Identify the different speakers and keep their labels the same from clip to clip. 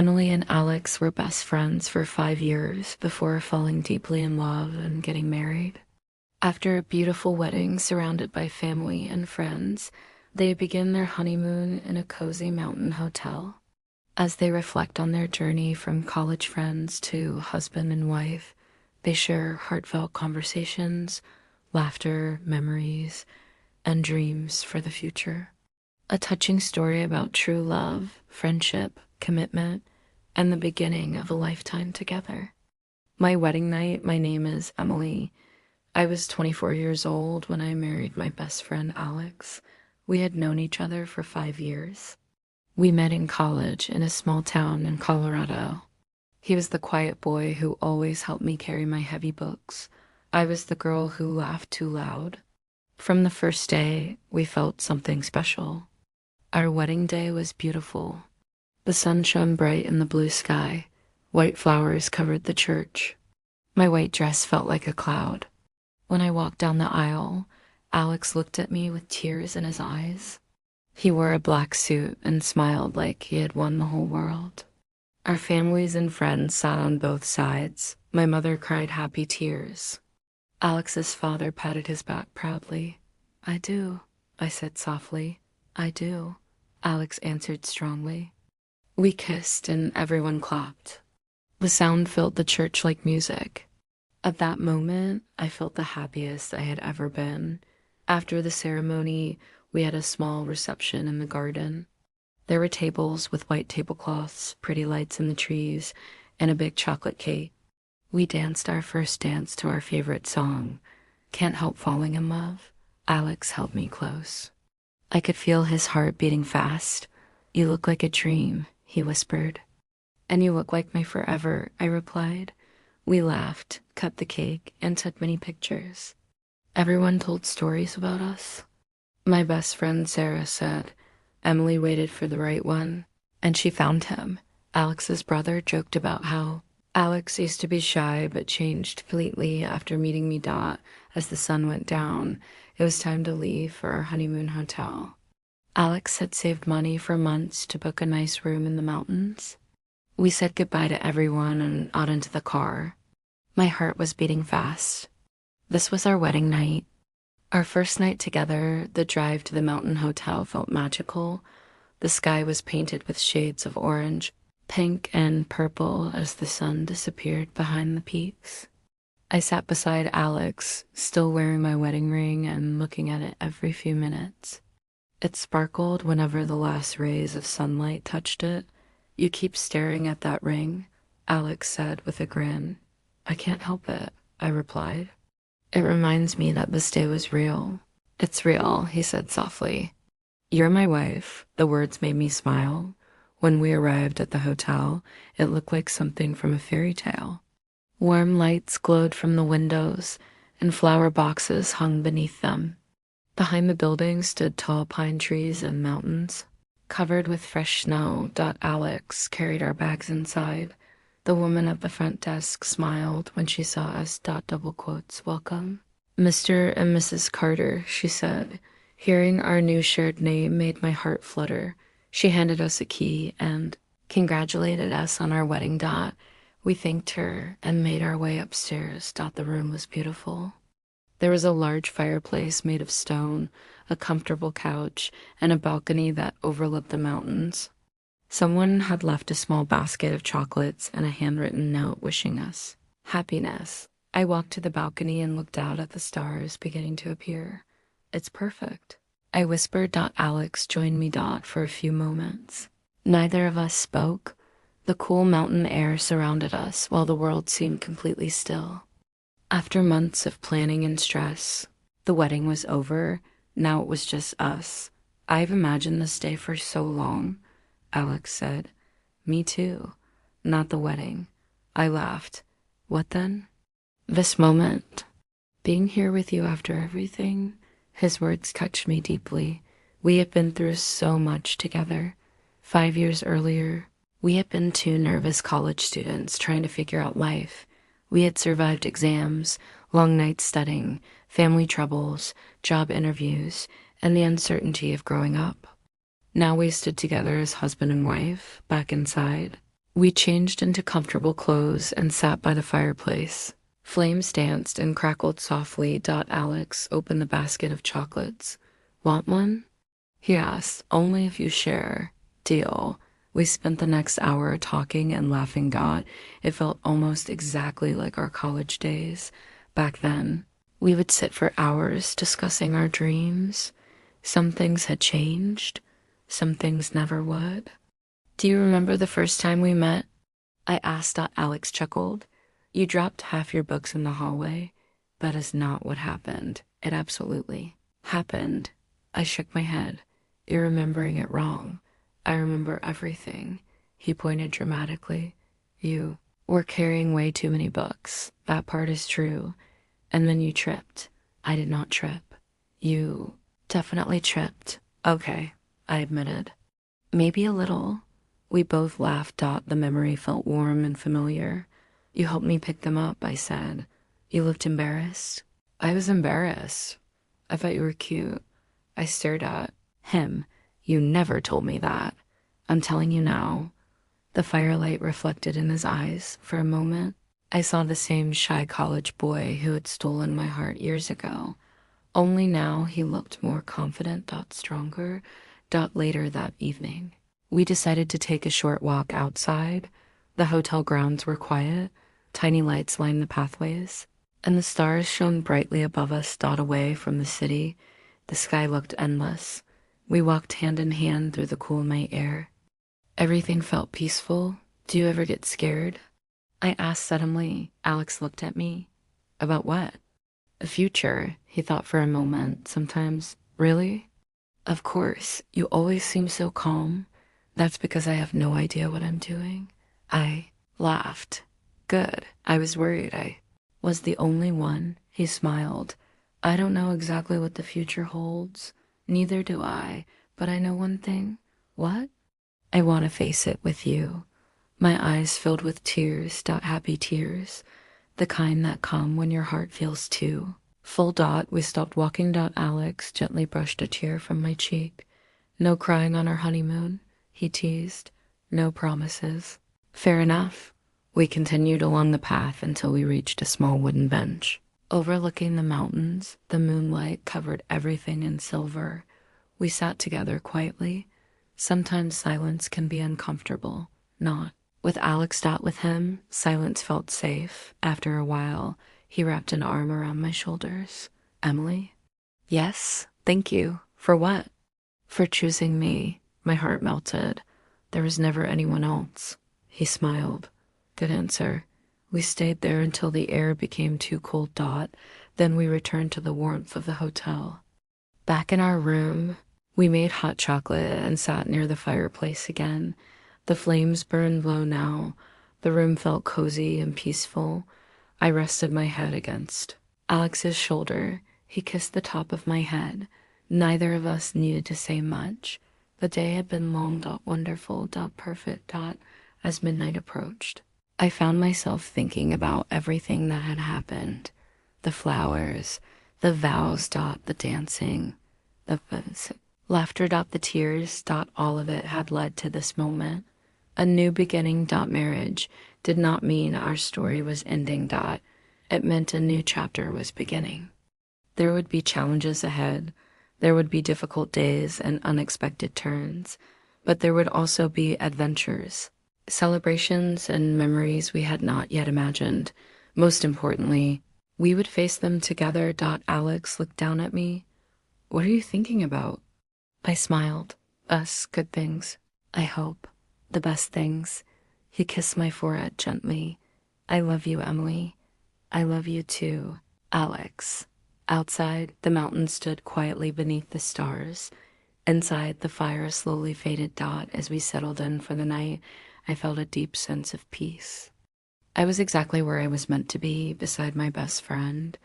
Speaker 1: Emily and Alex were best friends for 5 years before falling deeply in love and getting married. After a beautiful wedding surrounded by family and friends, they begin their honeymoon in a cozy mountain hotel. As they reflect on their journey from college friends to husband and wife, they share heartfelt conversations, laughter, memories, and dreams for the future. A touching story about true love, friendship, commitment, and the beginning of a lifetime together. My wedding night, my name is Emily. I was 24 years old when I married my best friend Alex. We had known each other for 5 years. We met in college in a small town in Colorado. He was the quiet boy who always helped me carry my heavy books. I was the girl who laughed too loud. From the first day, we felt something special. Our wedding day was beautiful. The sun shone bright in the blue sky. White flowers covered the church. My white dress felt like a cloud. When I walked down the aisle, Alex looked at me with tears in his eyes. He wore a black suit and smiled like he had won the whole world. Our families and friends sat on both sides. My mother cried happy tears. Alex's father patted his back proudly. "I do," I said softly. "I do," Alex answered strongly. We kissed and everyone clapped. The sound filled the church like music. At that moment, I felt the happiest I had ever been. After the ceremony, we had a small reception in the garden. There were tables with white tablecloths, pretty lights in the trees, and a big chocolate cake. We danced our first dance to our favorite song, "Can't Help Falling in Love." Alex held me close. I could feel his heart beating fast. "You look like a dream," he whispered. "And you look like my forever," I replied. We laughed, cut the cake, and took many pictures. Everyone told stories about us. My best friend Sarah said, "Emily waited for the right one, and she found him." Alex's brother joked about how Alex used to be shy but changed completely after meeting me. As the sun went down, it was time to leave for our honeymoon hotel. Alex had saved money for months to book a nice room in the mountains. We said goodbye to everyone and got into the car. My heart was beating fast. This was our wedding night. Our first night together, the drive to the mountain hotel felt magical. The sky was painted with shades of orange, pink, and purple as the sun disappeared behind the peaks. I sat beside Alex, still wearing my wedding ring and looking at it every few minutes. It sparkled whenever the last rays of sunlight touched it. "You keep staring at that ring," Alex said with a grin. "I can't help it," I replied. "It reminds me that this day was real." "It's real," he said softly. "You're my wife." The words made me smile. When we arrived at the hotel, it looked like something from a fairy tale. Warm lights glowed from the windows, and flower boxes hung beneath them. Behind the building stood tall pine trees and mountains, covered with fresh snow. Alex carried our bags inside. The woman at the front desk smiled when she saw us. Double quotes, "Welcome." "Mr. and Mrs. Carter," she said. Hearing our new shared name made my heart flutter. She handed us a key and congratulated us on our wedding. We thanked her and made our way upstairs. The room was beautiful. There was a large fireplace made of stone, a comfortable couch, and a balcony that overlooked the mountains. Someone had left a small basket of chocolates and a handwritten note wishing us happiness. I walked to the balcony and looked out at the stars beginning to appear. "It's perfect," I whispered. Alex joined me for a few moments. Neither of us spoke. The cool mountain air surrounded us while the world seemed completely still. After months of planning and stress, the wedding was over. Now it was just us. "I've imagined this day for so long," Alex said. "Me too. Not the wedding." I laughed. "What then?" "This moment. Being here with you after everything." His words touched me deeply. We had been through so much together. 5 years earlier, we had been two nervous college students trying to figure out life. We had survived exams, long nights studying, family troubles, job interviews, and the uncertainty of growing up. Now we stood together as husband and wife, back inside. We changed into comfortable clothes and sat by the fireplace. Flames danced and crackled softly. Alex opened the basket of chocolates. Want one? He asked. Only if you share. Deal. We spent the next hour talking and laughing. It felt almost exactly like our college days. Back then, we would sit for hours discussing our dreams. Some things had changed. Some things never would. Do you remember the first time we met? I asked. Alex chuckled. You dropped half your books in the hallway. That is not what happened. It absolutely happened. I shook my head. You're remembering it wrong. I remember everything. He pointed dramatically. You were carrying way too many books. That part is true. And then you tripped. I did not trip. You definitely tripped. Okay, I admitted. Maybe a little. We both laughed. The memory felt warm and familiar. You helped me pick them up, I said. You looked embarrassed. I was embarrassed. I thought you were cute. I stared at him. You never told me that. I'm telling you now. The firelight reflected in his eyes. For a moment, I saw the same shy college boy who had stolen my heart years ago. Only now he looked more confident. Stronger. Later that evening, we decided to take a short walk outside. The hotel grounds were quiet. Tiny lights lined the pathways, and the stars shone brightly above us. Away from the city, the sky looked endless. We walked hand in hand through the cool night air. Everything felt peaceful. Do you ever get scared? I asked suddenly. Alex looked at me. About what? The future, he thought for a moment. Sometimes. Really? Of course. You always seem so calm. That's because I have no idea what I'm doing. I laughed. Good. I was worried I was the only one. He smiled. I don't know exactly what the future holds. Neither do I. But I know one thing. What? I want to face it with you. My eyes filled with tears. Happy tears. The kind that come when your heart feels too full. We stopped walking. Alex gently brushed a tear from my cheek. No crying on our honeymoon, he teased. No promises. Fair enough. We continued along the path until we reached a small wooden bench. Overlooking the mountains, the moonlight covered everything in silver. We sat together quietly. Sometimes silence can be uncomfortable. Not with Alex. With him, silence felt safe. After a while, he wrapped an arm around my shoulders. Emily? Yes, thank you. For what? For choosing me. My heart melted. There was never anyone else. He smiled. Good answer. We stayed there until the air became too cold. Then we returned to the warmth of the hotel. Back in our room, we made hot chocolate and sat near the fireplace again. The flames burned low now. The room felt cozy and peaceful. I rested my head against Alex's shoulder. He kissed the top of my head. Neither of us needed to say much. The day had been long. Wonderful. Perfect. As midnight approached, I found myself thinking about everything that had happened. The flowers, the vows. The dancing, the laughter. The tears. All of it had led to this moment. A new beginning. Marriage did not mean our story was ending. It meant a new chapter was beginning. There would be challenges ahead. There would be difficult days and unexpected turns. But there would also be adventures, celebrations, and memories we had not yet imagined. Most importantly, we would face them together. Alex looked down at me. What are you thinking about? I smiled. Us, good things. I hope. The best things. He kissed my forehead gently. I love you, Emily. I love you too, Alex. Outside, the mountains stood quietly beneath the stars. Inside, the fire slowly faded. As we settled in for the night, I felt a deep sense of peace. I was exactly where I was meant to be, beside my best friend,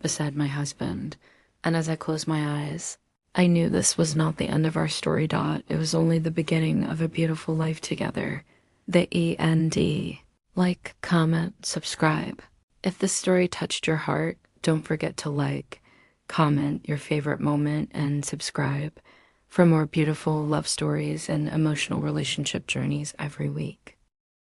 Speaker 1: beside my husband. And as I closed my eyes, I knew this was not the end of our story. It was only the beginning of a beautiful life together. The END. Like, comment, subscribe. If this story touched your heart, don't forget to like, comment your favorite moment, and subscribe for more beautiful love stories and emotional relationship journeys every week.